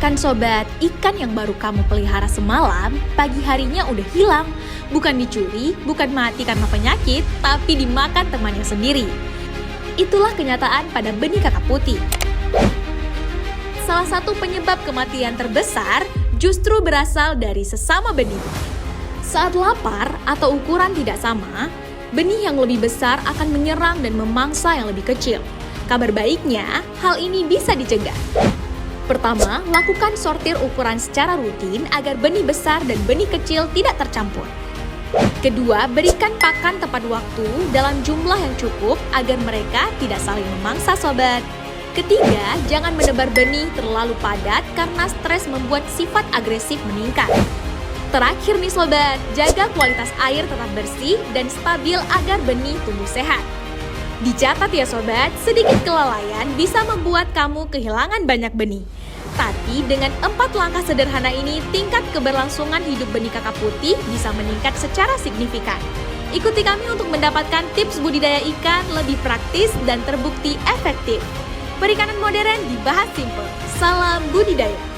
Bayangkan sobat, ikan yang baru kamu pelihara semalam, pagi harinya udah hilang. Bukan dicuri, bukan mati karena penyakit, tapi dimakan temannya sendiri. Itulah kenyataan pada benih kakap putih. Salah satu penyebab kematian terbesar justru berasal dari sesama benih. Saat lapar atau ukuran tidak sama, benih yang lebih besar akan menyerang dan memangsa yang lebih kecil. Kabar baiknya, hal ini bisa dicegah. Pertama, lakukan sortir ukuran secara rutin agar benih besar dan benih kecil tidak tercampur. Kedua, berikan pakan tepat waktu dalam jumlah yang cukup agar mereka tidak saling memangsa sobat. Ketiga, jangan menebar benih terlalu padat karena stres membuat sifat agresif meningkat. Terakhir nih sobat, jaga kualitas air tetap bersih dan stabil agar benih tumbuh sehat. Dicatat ya sobat, sedikit kelalaian bisa membuat kamu kehilangan banyak benih. Tapi dengan 4 langkah sederhana ini, tingkat keberlangsungan hidup benih kakap putih bisa meningkat secara signifikan. Ikuti kami untuk mendapatkan tips budidaya ikan lebih praktis dan terbukti efektif. Perikanan modern dibahas simple. Salam budidaya!